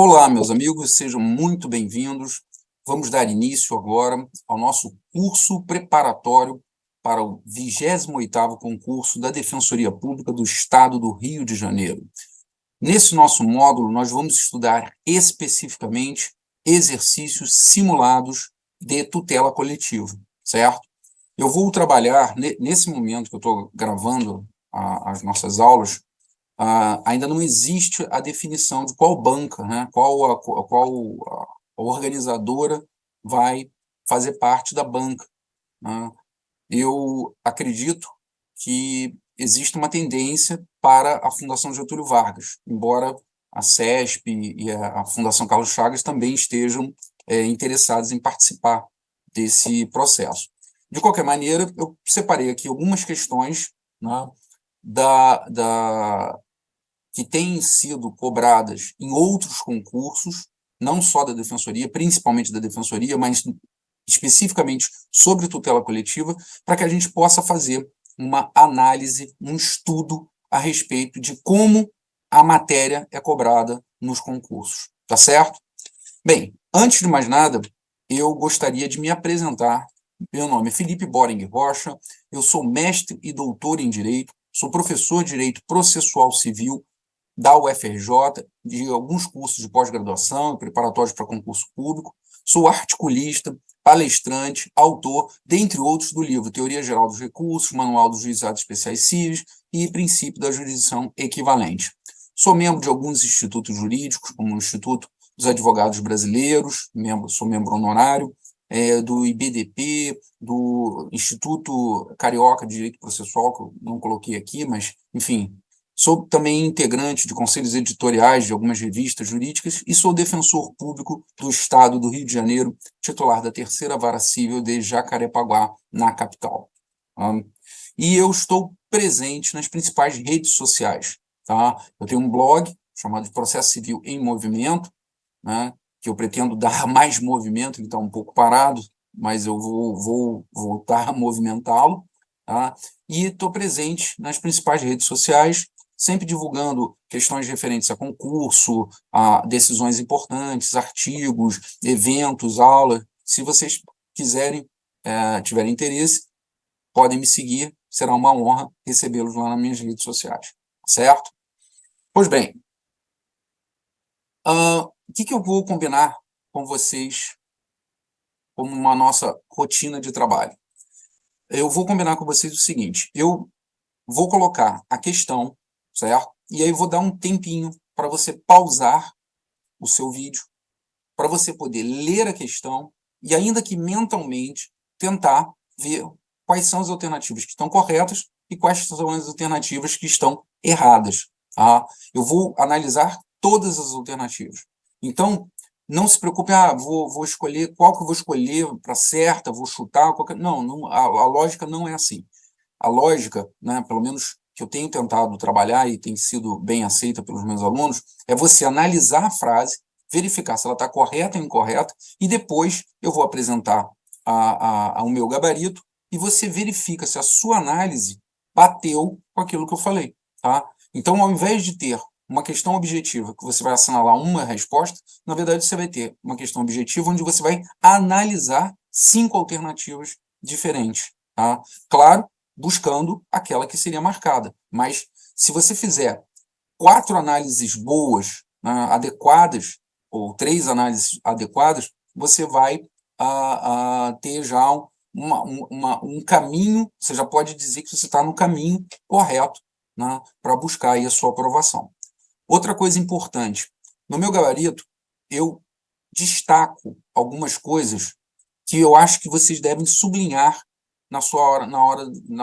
Olá, meus amigos, sejam muito bem-vindos. Vamos dar início agora ao nosso curso preparatório para o 28º concurso da Defensoria Pública do Estado do Rio de Janeiro. Nesse nosso módulo, nós vamos estudar especificamente exercícios simulados de tutela coletiva, certo? Eu vou trabalhar, nesse momento que eu estou gravando as nossas aulas, ainda não existe a definição de qual banca, né, qual a organizadora vai fazer parte da banca, né. Eu acredito que existe uma tendência para a Fundação Getúlio Vargas, embora a CESP e a Fundação Carlos Chagas também estejam interessados em participar desse processo. De qualquer maneira, eu separei aqui algumas questões, né, que têm sido cobradas em outros concursos, não só da Defensoria, principalmente da Defensoria, mas especificamente sobre tutela coletiva, para que a gente possa fazer uma análise, um estudo a respeito de como a matéria é cobrada nos concursos, tá certo? Bem, antes de mais nada, eu gostaria de me apresentar. Meu nome é Felipe Boring Rocha, eu sou mestre e doutor em Direito, sou professor de Direito Processual Civil da UFRJ, de alguns cursos de pós-graduação e preparatórios para concurso público, sou articulista, palestrante, autor, dentre outros, do livro Teoria Geral dos Recursos, Manual dos Juizados Especiais Cíveis e Princípio da Jurisdição Equivalente. Sou membro de alguns institutos jurídicos, como o Instituto dos Advogados Brasileiros, sou membro honorário, do IBDP, do Instituto Carioca de Direito Processual, que eu não coloquei aqui, mas, enfim, sou também integrante de conselhos editoriais de algumas revistas jurídicas e sou defensor público do Estado do Rio de Janeiro, titular da Terceira Vara Cível de Jacarepaguá, na capital. E eu estou presente nas principais redes sociais. Tá? Eu tenho um blog chamado de Processo Civil em Movimento, né, que eu pretendo dar mais movimento, ele está um pouco parado, mas eu vou voltar a movimentá-lo. Tá? E estou presente nas principais redes sociais, sempre divulgando questões referentes a concurso, a decisões importantes, artigos, eventos, aulas. Se vocês quiserem, tiverem interesse, podem me seguir, será uma honra recebê-los lá nas minhas redes sociais, certo? Pois bem, o que eu vou combinar com vocês como uma nossa rotina de trabalho? Eu vou combinar com vocês o seguinte, eu vou colocar a questão, certo? E aí vou dar um tempinho para você pausar o seu vídeo, para você poder ler a questão e, ainda que mentalmente, tentar ver quais são as alternativas que estão corretas e quais são as alternativas que estão erradas. Tá? Eu vou analisar todas as alternativas. Então, não se preocupe, vou escolher qual que eu vou escolher para certa, vou chutar, qualquer... Não, a lógica não é assim. A lógica, né, pelo menos que eu tenho tentado trabalhar e tem sido bem aceita pelos meus alunos, é você analisar a frase, verificar se ela está correta ou incorreta, e depois eu vou apresentar o meu gabarito, e você verifica se a sua análise bateu com aquilo que eu falei. Tá? Então, ao invés de ter uma questão objetiva, que você vai assinalar uma resposta, na verdade você vai ter uma questão objetiva onde você vai analisar 5 alternativas diferentes. Tá? Claro, buscando aquela que seria marcada. Mas, se você fizer 4 análises boas, adequadas, ou 3 análises adequadas, você vai ter já um caminho, você já pode dizer que você está no caminho correto, né, para buscar aí a sua aprovação. Outra coisa importante, no meu gabarito, eu destaco algumas coisas que eu acho que vocês devem sublinhar na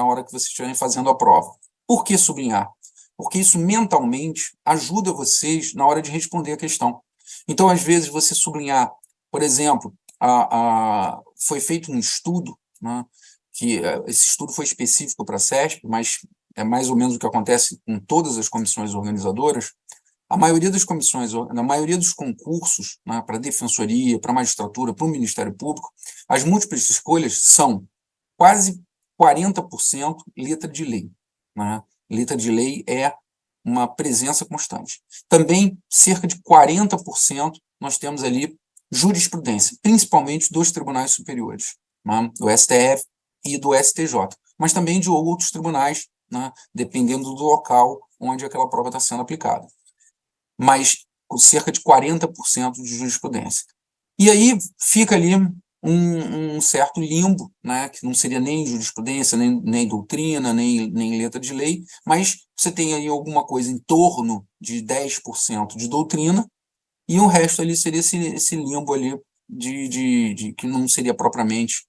hora que vocês estiverem fazendo a prova. Por que sublinhar? Porque isso mentalmente ajuda vocês na hora de responder a questão. Então, às vezes, você sublinhar, por exemplo, foi feito um estudo, né, que esse estudo foi específico para a CESP, mas é mais ou menos o que acontece com todas as comissões organizadoras. A maioria das comissões, na maioria dos concursos, né, para a defensoria, para a magistratura, para o Ministério Público, as múltiplas escolhas são quase 40% letra de lei. Né? Letra de lei é uma presença constante. Também, cerca de 40%, nós temos ali jurisprudência, principalmente dos tribunais superiores, né, do STF e do STJ, mas também de outros tribunais, né, dependendo do local onde aquela prova está sendo aplicada. Mas com cerca de 40% de jurisprudência. E aí fica ali um certo limbo, né, que não seria nem jurisprudência, nem doutrina, nem letra de lei, mas você tem aí alguma coisa em torno de 10% de doutrina, e o resto ali seria esse limbo ali que não seria propriamente,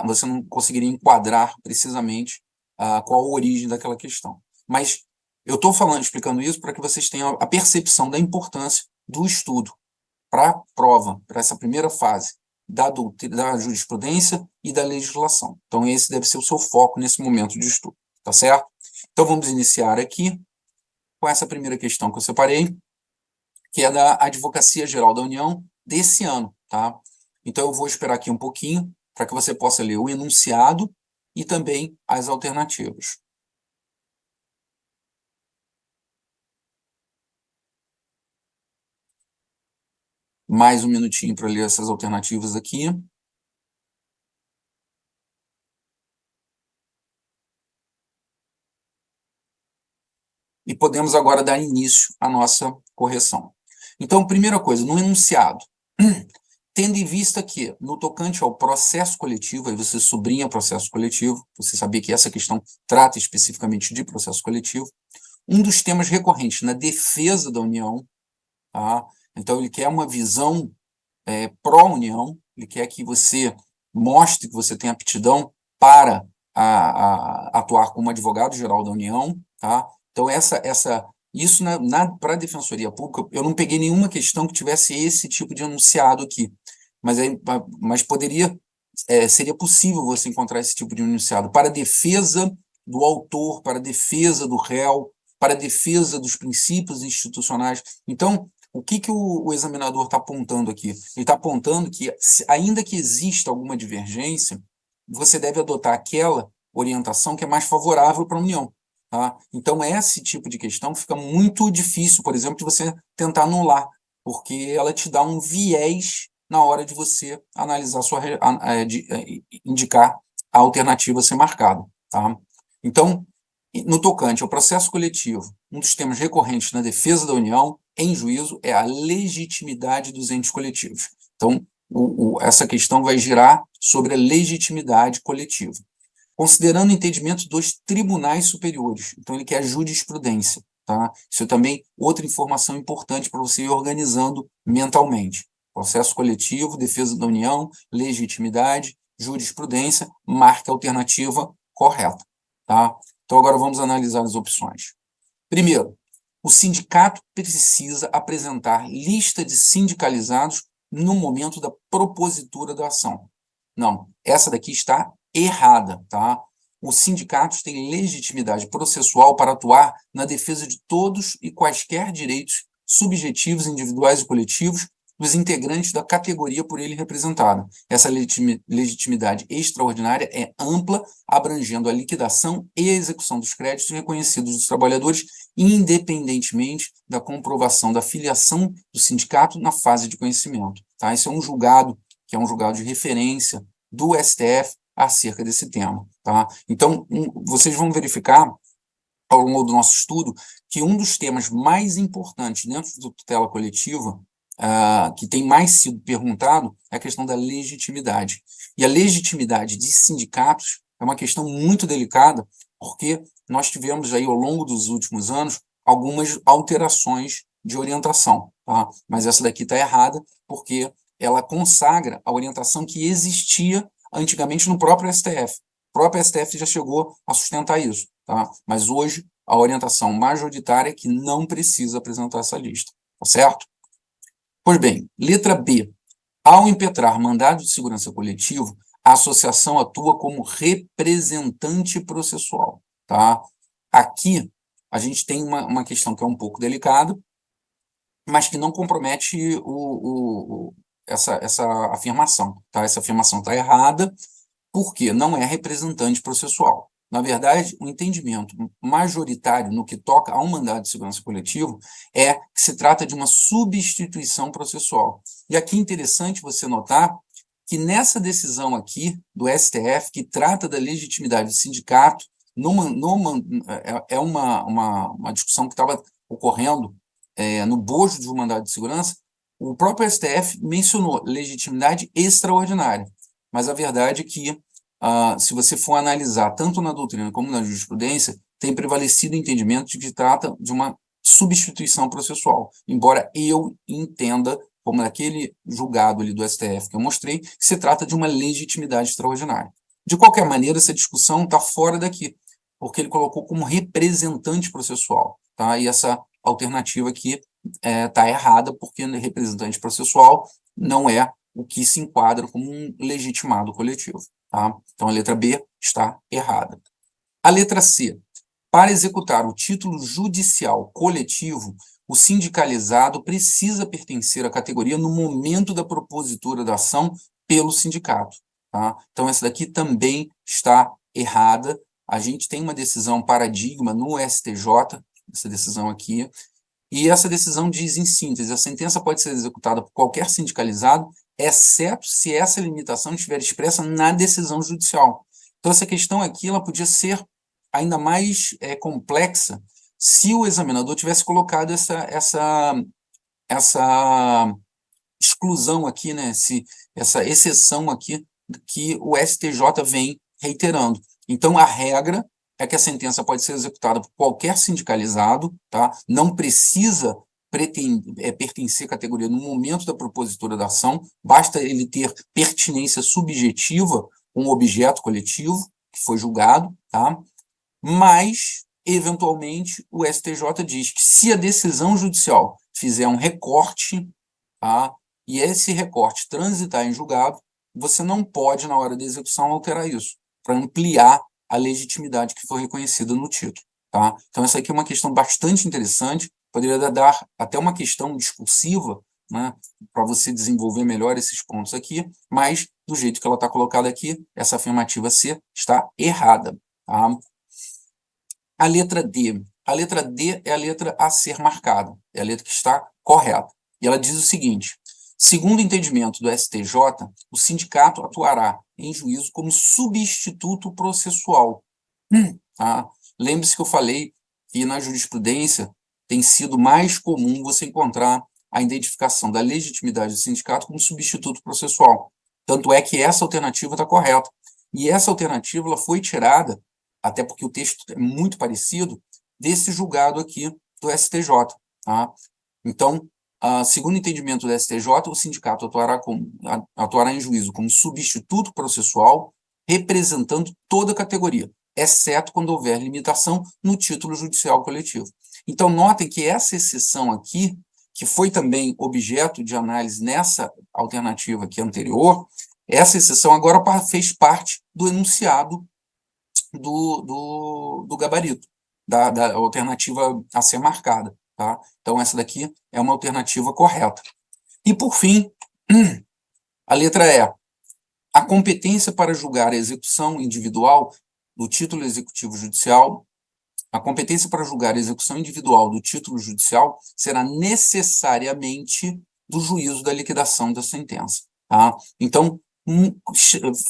você não conseguiria enquadrar precisamente qual a origem daquela questão. Mas eu estou explicando isso para que vocês tenham a percepção da importância do estudo para a prova, para essa primeira fase da jurisprudência e da legislação. Então, esse deve ser o seu foco nesse momento de estudo, tá certo? Então, vamos iniciar aqui com essa primeira questão que eu separei, que é da Advocacia Geral da União desse ano, tá? Então, eu vou esperar aqui um pouquinho para que você possa ler o enunciado e também as alternativas. Mais um minutinho para ler essas alternativas aqui. E podemos agora dar início à nossa correção. Então, primeira coisa, no enunciado, tendo em vista que, no tocante ao processo coletivo, aí você sublinha processo coletivo, você sabia que essa questão trata especificamente de processo coletivo, um dos temas recorrentes na defesa da União, tá? Então ele quer uma visão pró-União, ele quer que você mostre que você tem aptidão para atuar como advogado-geral da União, tá? Então, isso para a Defensoria Pública, eu não peguei nenhuma questão que tivesse esse tipo de enunciado aqui, mas seria possível você encontrar esse tipo de enunciado para a defesa do autor, para a defesa do réu, para a defesa dos princípios institucionais. Então, o que o examinador está apontando aqui? Ele está apontando que, ainda que exista alguma divergência, você deve adotar aquela orientação que é mais favorável para a União. Tá? Então, esse tipo de questão fica muito difícil, por exemplo, de você tentar anular, porque ela te dá um viés na hora de você analisar indicar a alternativa a ser marcada. Tá? Então, no tocante ao processo coletivo, um dos temas recorrentes na defesa da União, em juízo, é a legitimidade dos entes coletivos. Então, essa questão vai girar sobre a legitimidade coletiva. Considerando o entendimento dos tribunais superiores. Então, ele quer jurisprudência. Tá? Isso é também outra informação importante para você ir organizando mentalmente. Processo coletivo, defesa da União, legitimidade, jurisprudência, marque a alternativa correta. Tá? Então, agora vamos analisar as opções. Primeiro, o sindicato precisa apresentar lista de sindicalizados no momento da propositura da ação. Não, essa daqui está errada, tá? Os sindicatos têm legitimidade processual para atuar na defesa de todos e quaisquer direitos subjetivos, individuais e coletivos dos integrantes da categoria por ele representada. Essa legitimidade extraordinária é ampla, abrangendo a liquidação e a execução dos créditos reconhecidos dos trabalhadores, independentemente da comprovação da filiação do sindicato na fase de conhecimento. Tá? Esse é um julgado, que é um julgado de referência do STF acerca desse tema. Tá? Então, vocês vão verificar, ao longo do nosso estudo, que um dos temas mais importantes dentro da tutela coletiva, que tem mais sido perguntado, é a questão da legitimidade. E a legitimidade de sindicatos é uma questão muito delicada, porque nós tivemos aí, ao longo dos últimos anos, algumas alterações de orientação. Tá? Mas essa daqui está errada, porque ela consagra a orientação que existia antigamente no próprio STF. O próprio STF já chegou a sustentar isso. Tá? Mas hoje, a orientação majoritária é que não precisa apresentar essa lista. Tá certo? Pois bem, letra B. Ao impetrar mandado de segurança coletivo, a associação atua como representante processual. Tá? Aqui, a gente tem uma questão que é um pouco delicada, mas que não compromete essa afirmação. Tá? Essa afirmação está errada, porque não é representante processual. Na verdade, o entendimento majoritário no que toca a um mandado de segurança coletivo é que se trata de uma substituição processual. E aqui é interessante você notar que nessa decisão aqui do STF, que trata da legitimidade do sindicato, é uma discussão que estava ocorrendo no bojo de um mandado de segurança, o próprio STF mencionou legitimidade extraordinária, mas a verdade é que, se você for analisar tanto na doutrina como na jurisprudência, tem prevalecido o entendimento de que trata de uma substituição processual, embora eu entenda, como naquele julgado ali do STF que eu mostrei, que se trata de uma legitimidade extraordinária. De qualquer maneira, essa discussão está fora daqui, porque ele colocou como representante processual, tá? E essa alternativa aqui está errada, porque representante processual não é o que se enquadra como um legitimado coletivo. Tá? Então, a letra B está errada. A letra C. Para executar o título judicial coletivo, o sindicalizado precisa pertencer à categoria no momento da propositura da ação pelo sindicato. Tá? Então, essa daqui também está errada. A gente tem uma decisão paradigma no STJ, essa decisão aqui, e essa decisão diz, em síntese, a sentença pode ser executada por qualquer sindicalizado, exceto se essa limitação estiver expressa na decisão judicial. Então, essa questão aqui ela podia ser ainda mais complexa se o examinador tivesse colocado essa exclusão aqui, né, essa exceção aqui que o STJ vem reiterando. Então, a regra é que a sentença pode ser executada por qualquer sindicalizado, tá? Não precisa pertencer à categoria no momento da propositura da ação, basta ele ter pertinência subjetiva com o objeto coletivo que foi julgado, tá? Mas, eventualmente, o STJ diz que se a decisão judicial fizer um recorte, tá? E esse recorte transitar em julgado, você não pode, na hora da execução, alterar isso, para ampliar a legitimidade que foi reconhecida no título. Tá? Então, essa aqui é uma questão bastante interessante, poderia dar até uma questão discursiva, né, para você desenvolver melhor esses pontos aqui, mas, do jeito que ela está colocada aqui, essa afirmativa C está errada. Tá? A letra D. A letra D é a letra a ser marcada, é a letra que está correta. E ela diz o seguinte: segundo o entendimento do STJ, o sindicato atuará em juízo como substituto processual. Tá? Lembre-se que eu falei que na jurisprudência tem sido mais comum você encontrar a identificação da legitimidade do sindicato como substituto processual. Tanto é que essa alternativa está correta. E essa alternativa ela foi tirada, até porque o texto é muito parecido, desse julgado aqui do STJ. Tá? Então, segundo o entendimento do STJ, o sindicato atuará em juízo como substituto processual, representando toda a categoria, exceto quando houver limitação no título judicial coletivo. Então, notem que essa exceção aqui, que foi também objeto de análise nessa alternativa aqui anterior, essa exceção agora fez parte do enunciado do gabarito, da alternativa a ser marcada. Tá? Então, essa daqui é uma alternativa correta. E, por fim, a letra E. A competência para julgar a execução individual do título executivo judicial, a competência para julgar a execução individual do título judicial será necessariamente do juízo da liquidação da sentença. Tá? Então,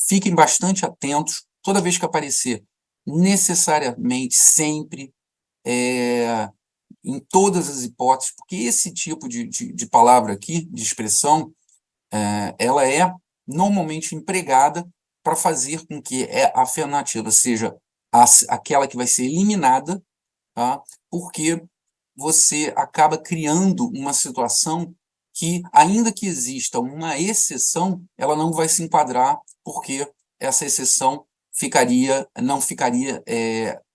fiquem bastante atentos, toda vez que aparecer necessariamente, sempre, em todas as hipóteses, porque esse tipo de palavra aqui, de expressão, ela é normalmente empregada para fazer com que a alternativa seja aquela que vai ser eliminada, tá? Porque você acaba criando uma situação que, ainda que exista uma exceção, ela não vai se enquadrar, porque essa exceção não ficaria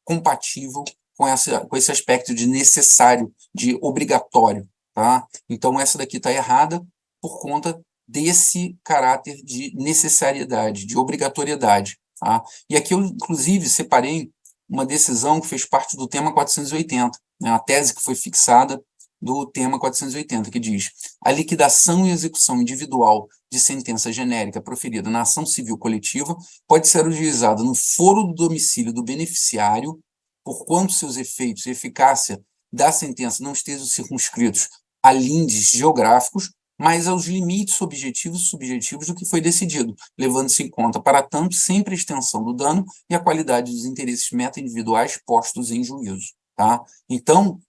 compatível com esse aspecto de necessário, de obrigatório. Tá? Então, essa daqui está errada por conta desse caráter de necessariedade, de obrigatoriedade. Tá? E aqui eu, inclusive, separei uma decisão que fez parte do tema 480, né, a tese que foi fixada do tema 480, que diz: a liquidação e execução individual de sentença genérica proferida na ação civil coletiva pode ser ajuizada no foro do domicílio do beneficiário, porquanto seus efeitos e eficácia da sentença não estejam circunscritos a lindes geográficos, mas aos limites objetivos e subjetivos do que foi decidido, levando-se em conta, para tanto, sempre a extensão do dano e a qualidade dos interesses meta-individuais postos em juízo. Tá? Então,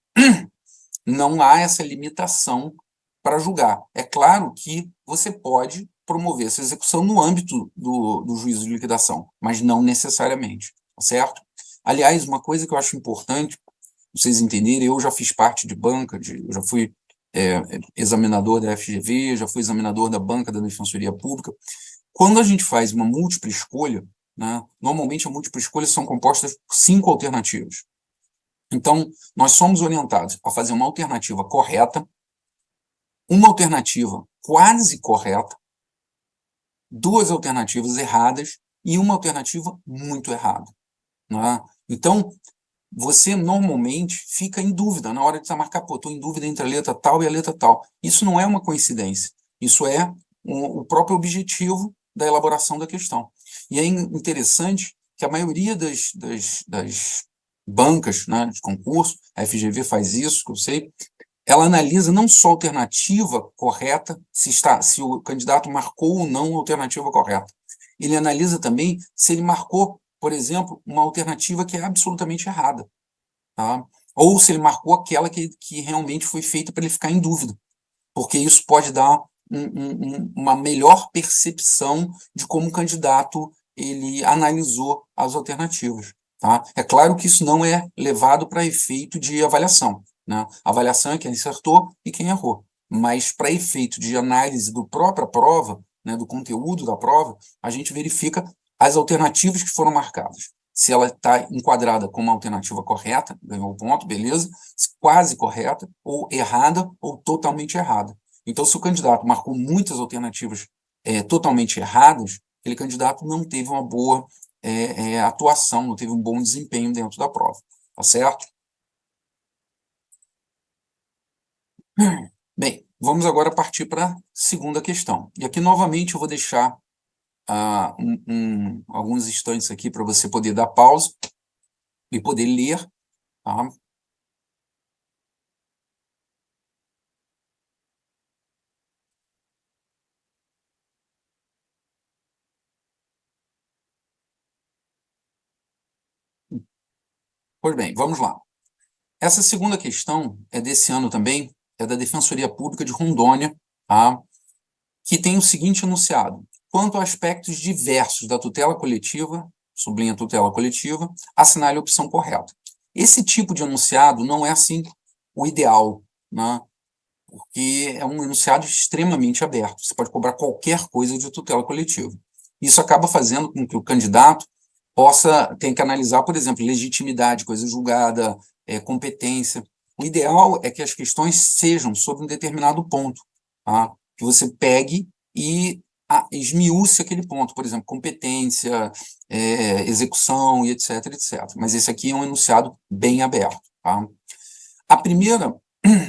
não há essa limitação para julgar. É claro que você pode promover essa execução no âmbito do juízo de liquidação, mas não necessariamente, tá certo? Aliás, uma coisa que eu acho importante vocês entenderem, eu já fiz parte de banca, eu já fui examinador da FGV, já fui examinador da banca da Defensoria Pública. Quando a gente faz uma múltipla escolha, né, normalmente a múltipla escolha são compostas por 5 alternativas. Então, nós somos orientados a fazer uma alternativa correta, uma alternativa quase correta, 2 alternativas erradas e uma alternativa muito errada. Né? Então, você normalmente fica em dúvida na hora de marcar, pô, estou em dúvida entre a letra tal e a letra tal. Isso não é uma coincidência, isso é o próprio objetivo da elaboração da questão. E é interessante que a maioria das bancas, né, de concurso, a FGV faz isso, que eu sei, ela analisa não só a alternativa correta, se o candidato marcou ou não a alternativa correta. Ele analisa também se ele marcou, por exemplo, uma alternativa que é absolutamente errada. Tá? Ou se ele marcou aquela que realmente foi feita para ele ficar em dúvida. Porque isso pode dar uma melhor percepção de como o candidato ele analisou as alternativas. Tá? É claro que isso não é levado para efeito de avaliação. Né? A avaliação é quem acertou e quem errou. Mas para efeito de análise do própria prova, né, do conteúdo da prova, a gente verifica as alternativas que foram marcadas. Se ela está enquadrada como uma alternativa correta, ganhou o ponto, beleza, quase correta, ou errada, ou totalmente errada. Então, se o candidato marcou muitas alternativas totalmente erradas, aquele candidato não teve uma boa atuação, não teve um bom desempenho dentro da prova, tá certo? Bem, vamos agora partir para a segunda questão. E aqui, novamente, eu vou deixar alguns instantes aqui para você poder dar pausa e poder ler, tá? Pois bem, vamos lá. Essa segunda questão é desse ano também, é da Defensoria Pública de Rondônia, tá? Que tem o seguinte enunciado: quanto a aspectos diversos da tutela coletiva, sublinha tutela coletiva, assinale a opção correta. Esse tipo de enunciado não é assim o ideal, né? Porque é um enunciado extremamente aberto. Você pode cobrar qualquer coisa de tutela coletiva. Isso acaba fazendo com que o candidato ter que analisar, por exemplo, legitimidade, coisa julgada, competência. O ideal é que as questões sejam sobre um determinado ponto, tá? Que você pegue e esmiúce aquele ponto, por exemplo, competência, execução e etc, etc. Mas esse aqui é um enunciado bem aberto. Tá? A primeira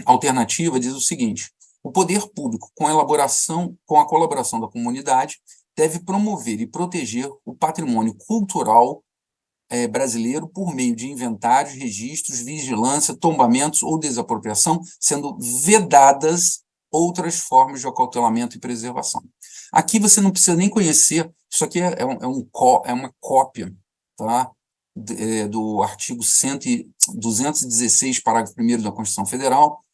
alternativa diz o seguinte: o poder público, com a colaboração da comunidade, deve promover e proteger o patrimônio cultural brasileiro por meio de inventários, registros, vigilância, tombamentos ou desapropriação, sendo vedadas outras formas de acautelamento e preservação. Aqui você não precisa nem conhecer, isso aqui é uma cópia, tá? Do artigo 216, parágrafo 1º da Constituição Federal,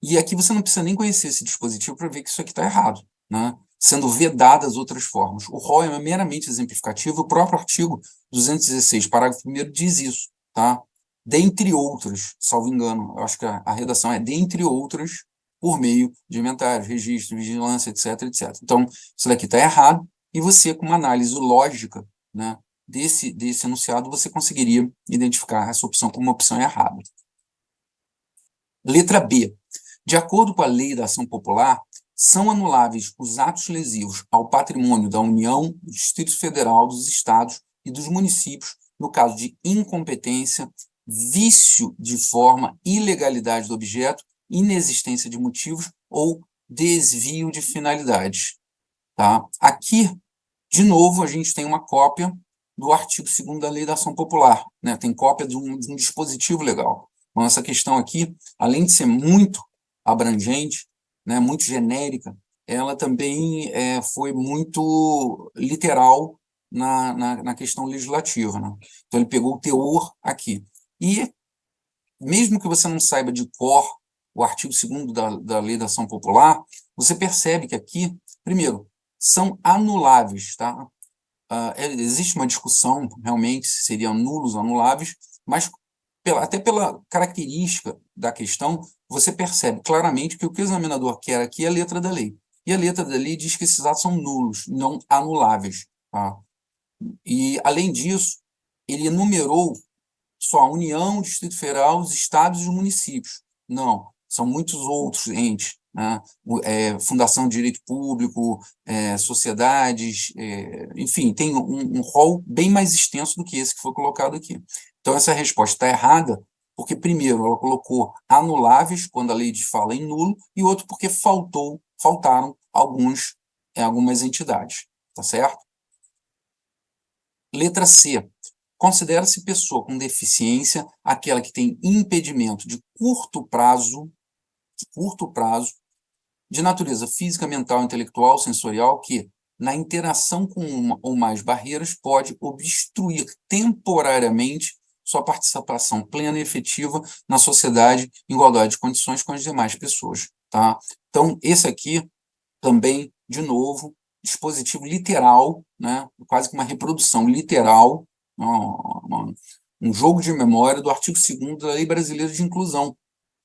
e aqui você não precisa nem conhecer esse dispositivo para ver que isso aqui está errado, né? Sendo vedadas outras formas. O rol é meramente exemplificativo, o próprio artigo 216, parágrafo 1º, diz isso, tá? Dentre outras, salvo engano, eu acho que a redação é dentre outras, por meio de inventários, registro, vigilância, etc, etc. Então, isso daqui está errado, e você, com uma análise lógica, né, desse enunciado, você conseguiria identificar essa opção como uma opção errada. Letra B. De acordo com a Lei da Ação Popular, são anuláveis os atos lesivos ao patrimônio da União, do Distrito Federal, dos Estados e dos municípios, no caso de incompetência, vício de forma, ilegalidade do objeto inexistência de motivos ou desvio de finalidades. Tá? Aqui, de novo, a gente tem uma cópia do artigo 2º da Lei da Ação Popular, né? Tem cópia de um dispositivo legal. Então, essa questão aqui, além de ser muito abrangente, né, muito genérica, ela também foi muito literal na questão legislativa. Né? Então, ele pegou o teor aqui. E, mesmo que você não saiba de cor o artigo 2º da Lei da Ação Popular, você percebe que aqui, primeiro, são anuláveis, tá? Existe uma discussão, realmente, se seriam nulos ou anuláveis, mas até pela característica da questão, você percebe claramente que o que o examinador quer aqui é a letra da lei. E a letra da lei diz que esses atos são nulos, não anuláveis. Tá? E, além disso, ele enumerou só a União, o Distrito Federal, os estados e os municípios. Não, são muitos outros entes, né? Fundação de Direito Público, sociedades, enfim, tem um rol bem mais extenso do que esse que foi colocado aqui. Então, essa resposta está errada, porque, primeiro, ela colocou anuláveis, quando a lei fala em nulo, e outro, porque faltaram algumas entidades, tá certo? Letra C. Considera-se pessoa com deficiência aquela que tem impedimento curto prazo, de natureza física, mental, intelectual, sensorial, que, na interação com uma ou mais barreiras, pode obstruir temporariamente sua participação plena e efetiva na sociedade em igualdade de condições com as demais pessoas. Tá? Então, esse aqui também, de novo, dispositivo literal, né, quase que uma reprodução literal, um jogo de memória do artigo 2º da Lei Brasileira de Inclusão,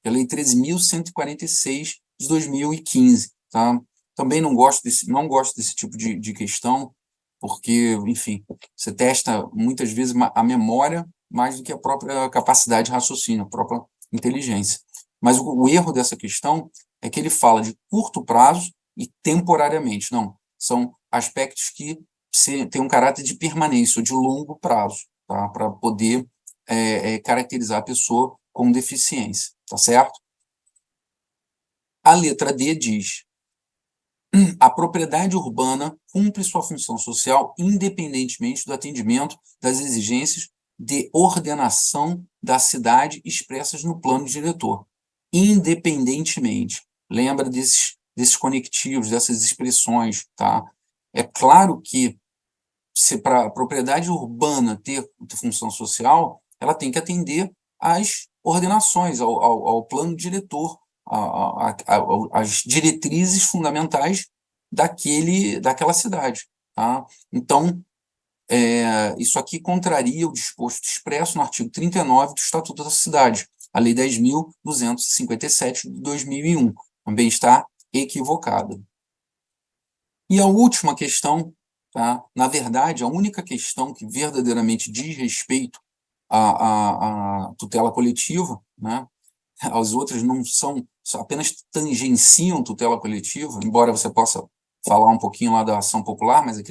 que é a Lei 13.146 de 2015. Tá? Também não gosto desse tipo de questão, porque, enfim, você testa muitas vezes a memória mais do que a própria capacidade de raciocínio, a própria inteligência. Mas o erro dessa questão é que ele fala de curto prazo e temporariamente. Não, são aspectos que têm um caráter de permanência ou de longo prazo, tá? Para poder caracterizar a pessoa com deficiência, tá certo? A letra D diz: a propriedade urbana cumpre sua função social independentemente do atendimento das exigências de ordenação da cidade expressas no plano diretor. Independentemente. Lembra desses conectivos, dessas expressões, tá? É claro que, se para a propriedade urbana ter função social, ela tem que atender às ordenações, ao plano diretor, às diretrizes fundamentais daquela cidade. Tá? Então, isso aqui contraria o disposto expresso no artigo 39 do Estatuto da Cidade, a Lei 10.257 de 2001. Também está equivocada. E a última questão, tá? Na verdade, a única questão que verdadeiramente diz respeito à tutela coletiva, né? As outras não são, apenas tangenciam tutela coletiva, embora você possa falar um pouquinho lá da ação popular, mas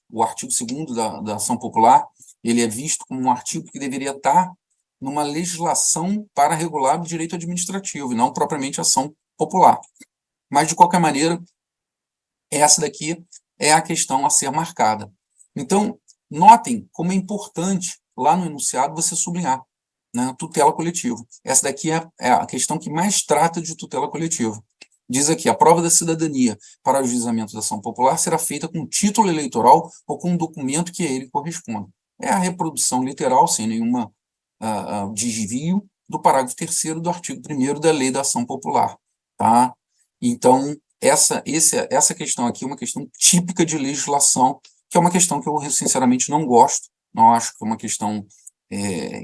o artigo 2º da ação popular, ele é visto como um artigo que deveria estar numa legislação para regular o direito administrativo, e não propriamente ação popular. Mas, de qualquer maneira, essa daqui é a questão a ser marcada. Então, notem como é importante, lá no enunciado, você sublinhar, né, tutela coletiva. Essa daqui é a questão que mais trata de tutela coletiva. Diz aqui: a prova da cidadania para o ajuizamento da ação popular será feita com título eleitoral ou com um documento que a ele corresponda. É a reprodução literal, sem nenhuma desvio, do parágrafo 3º do artigo 1º da Lei da Ação Popular. Tá? Então, essa questão aqui é uma questão típica de legislação, que é uma questão que eu, sinceramente, não gosto, não acho que é uma questão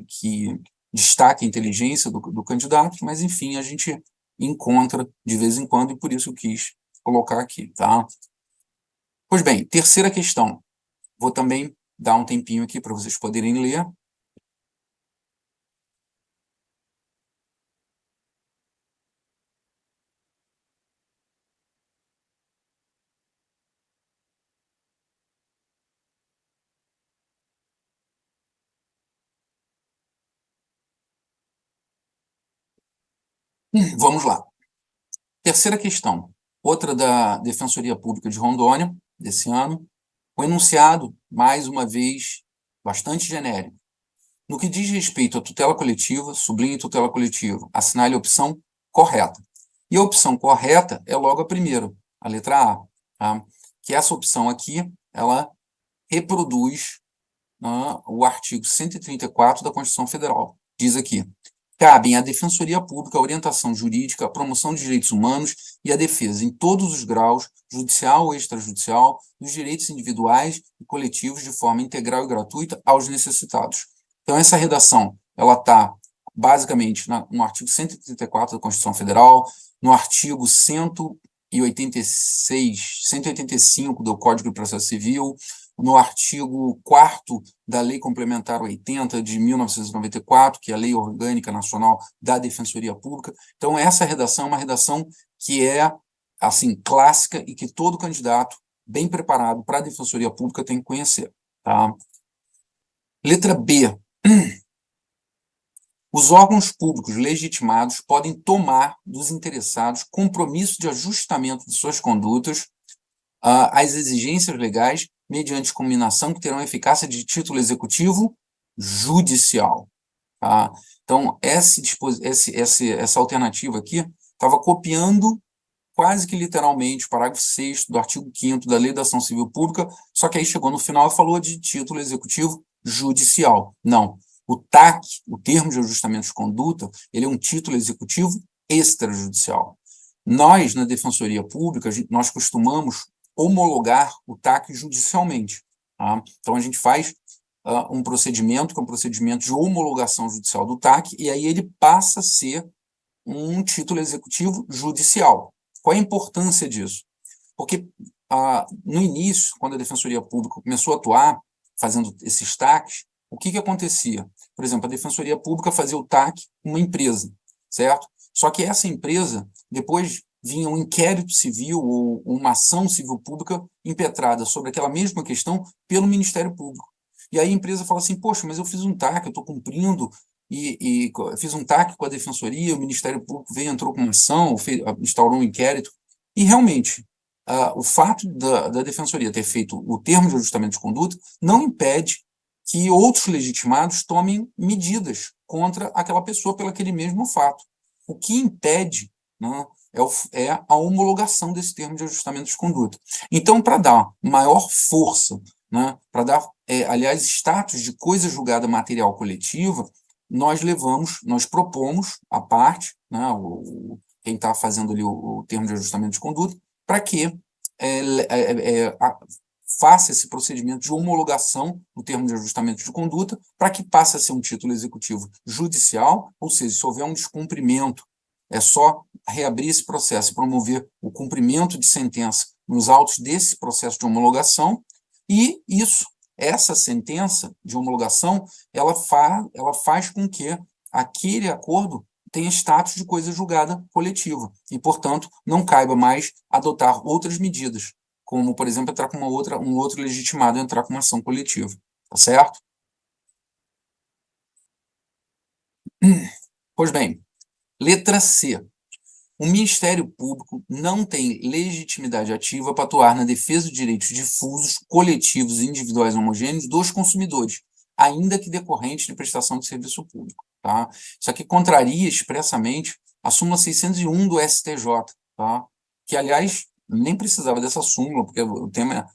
que destaque a inteligência do candidato, mas, enfim, a gente encontra de vez em quando, e por isso eu quis colocar aqui. Tá? Pois bem, terceira questão. Vou também dar um tempinho aqui para vocês poderem ler. Vamos lá. Terceira questão, outra da Defensoria Pública de Rondônia, desse ano, o enunciado, mais uma vez, bastante genérico. No que diz respeito à tutela coletiva, sublinhe tutela coletiva, assinale a opção correta. E a opção correta é logo a primeira, a letra A, tá? Que essa opção aqui, ela reproduz o artigo 134 da Constituição Federal. Diz aqui: cabem à Defensoria Pública a orientação jurídica, a promoção de direitos humanos e a defesa, em todos os graus, judicial ou extrajudicial, dos direitos individuais e coletivos de forma integral e gratuita aos necessitados. Então, essa redação, ela está basicamente no artigo 134 da Constituição Federal, no artigo 186, 185 do Código de Processo Civil, no artigo 4º da Lei Complementar 80 de 1994, que é a Lei Orgânica Nacional da Defensoria Pública. Então, essa redação é uma redação que é, assim, clássica e que todo candidato bem preparado para a Defensoria Pública tem que conhecer. Tá? Letra B. Os órgãos públicos legitimados podem tomar dos interessados compromisso de ajustamento de suas condutas às exigências legais mediante combinação que terão eficácia de título executivo judicial. Tá? Então, essa alternativa aqui estava copiando quase que literalmente o parágrafo 6º do artigo 5º da Lei da Ação Civil Pública, só que aí chegou no final e falou de título executivo judicial. Não. O TAC, o termo de ajustamento de conduta, ele é um título executivo extrajudicial. Nós, na Defensoria Pública, nós costumamos homologar o TAC judicialmente. Tá? Então, a gente faz um procedimento, que é um procedimento de homologação judicial do TAC, e aí ele passa a ser um título executivo judicial. Qual é a importância disso? Porque, no início, quando a Defensoria Pública começou a atuar, fazendo esses TACs, o que acontecia? Por exemplo, a Defensoria Pública fazia o TAC com uma empresa, certo? Só que essa empresa, depois vinha um inquérito civil ou uma ação civil pública impetrada sobre aquela mesma questão pelo Ministério Público. E aí a empresa fala assim, poxa, mas eu fiz um TAC, eu estou cumprindo, e fiz um TAC com a Defensoria, o Ministério Público veio, entrou com uma ação, instaurou um inquérito, e realmente, o fato da Defensoria ter feito o termo de ajustamento de conduta não impede que outros legitimados tomem medidas contra aquela pessoa pelo aquele mesmo fato. O que impede, né, é a homologação desse termo de ajustamento de conduta. Então, para dar maior força, né, para dar, aliás, status de coisa julgada material coletiva, nós propomos a parte, né, quem está fazendo ali o termo de ajustamento de conduta, para que faça esse procedimento de homologação do termo de ajustamento de conduta, para que passe a ser um título executivo judicial, ou seja, se houver um descumprimento, é só reabrir esse processo e promover o cumprimento de sentença nos autos desse processo de homologação, e essa sentença de homologação, ela faz com que aquele acordo tenha status de coisa julgada coletiva, e, portanto, não caiba mais adotar outras medidas, como, por exemplo, entrar com um outro legitimado entrar com uma ação coletiva. Tá certo? Pois bem, letra C. O Ministério Público não tem legitimidade ativa para atuar na defesa dos direitos difusos, coletivos e individuais homogêneos dos consumidores, ainda que decorrente de prestação de serviço público. Tá? Isso aqui contraria expressamente a súmula 601 do STJ, tá? Que, aliás, nem precisava dessa súmula, porque o tema é,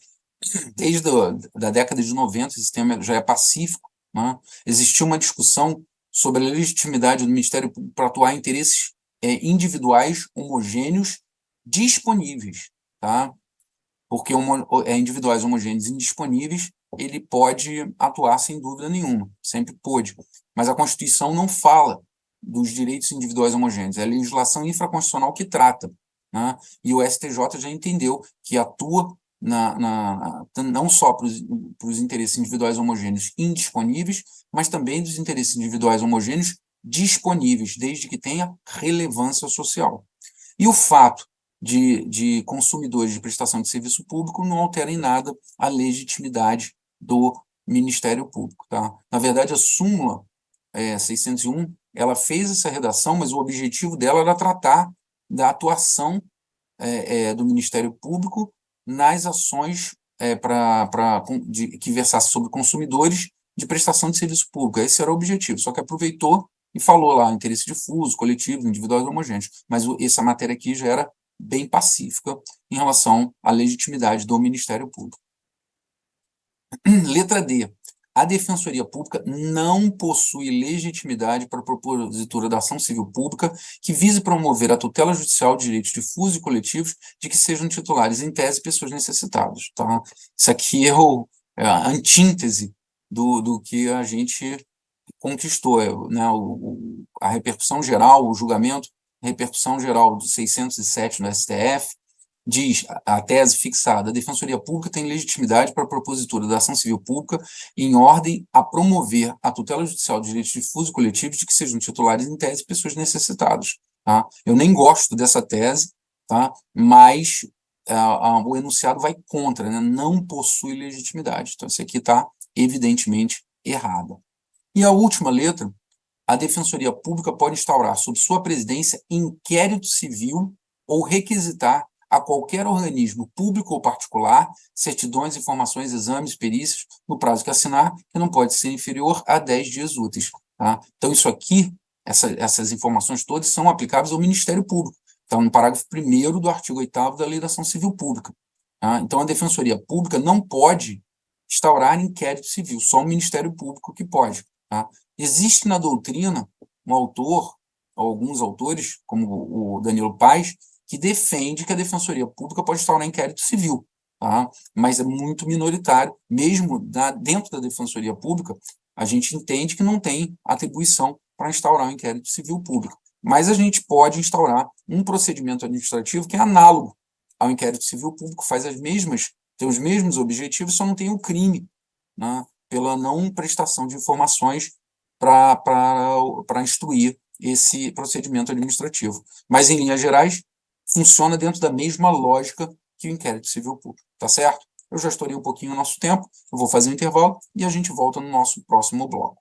desde a década de 90, esse tema já é pacífico, né? Existiu uma discussão sobre a legitimidade do Ministério Público para atuar em interesses individuais, homogêneos, disponíveis, tá? Porque individuais, homogêneos e indisponíveis, ele pode atuar sem dúvida nenhuma, sempre pôde. Mas a Constituição não fala dos direitos individuais homogêneos, é a legislação infraconstitucional que trata, né? E o STJ já entendeu que atua não só para os interesses individuais homogêneos indisponíveis, mas também dos interesses individuais homogêneos disponíveis, desde que tenha relevância social. E o fato de consumidores de prestação de serviço público não altera em nada a legitimidade do Ministério Público. Tá? Na verdade, a súmula 601, ela fez essa redação, mas o objetivo dela era tratar da atuação do Ministério Público nas ações que versassem sobre consumidores de prestação de serviço público. Esse era o objetivo, só que aproveitou e falou lá interesse difuso, coletivo, individual e homogêneo. Mas essa matéria aqui já era bem pacífica em relação à legitimidade do Ministério Público. Letra D. A Defensoria Pública não possui legitimidade para a propositura da ação civil pública que vise promover a tutela judicial de direitos difusos e coletivos de que sejam titulares, em tese, pessoas necessitadas. Tá? Isso aqui é a antítese do que a gente conquistou, né? A repercussão geral, o julgamento, a repercussão geral do 607 no STF, diz a tese fixada: a Defensoria Pública tem legitimidade para a propositura da ação civil pública em ordem a promover a tutela judicial de direitos difusos e coletivos de que sejam titulares, em tese, pessoas necessitadas. Tá? Eu nem gosto dessa tese, tá? Mas o enunciado vai contra, né? Não possui legitimidade. Então, isso aqui está evidentemente errada. E a última letra: a Defensoria Pública pode instaurar, sob sua presidência, inquérito civil ou requisitar a qualquer organismo público ou particular certidões, informações, exames, perícias, no prazo que assinar, que não pode ser inferior a 10 dias úteis. Tá? Então, isso aqui, essas informações todas são aplicáveis ao Ministério Público. Então, no parágrafo 1º do artigo 8º da Lei da Ação Civil Pública. Tá? Então, a Defensoria Pública não pode instaurar inquérito civil, só o Ministério Público que pode. Tá? Existe na doutrina um autor, ou alguns autores, como o Danilo Paes, que defende que a Defensoria Pública pode instaurar inquérito civil, tá? Mas é muito minoritário. Mesmo dentro da Defensoria Pública, a gente entende que não tem atribuição para instaurar um inquérito civil público. Mas a gente pode instaurar um procedimento administrativo que é análogo ao inquérito civil público, tem os mesmos objetivos, só não tem o crime, né, pela não prestação de informações para instruir esse procedimento administrativo. Mas, em linhas gerais, funciona dentro da mesma lógica que o inquérito civil público, tá certo? Eu já estourei um pouquinho o nosso tempo, eu vou fazer um intervalo e a gente volta no nosso próximo bloco.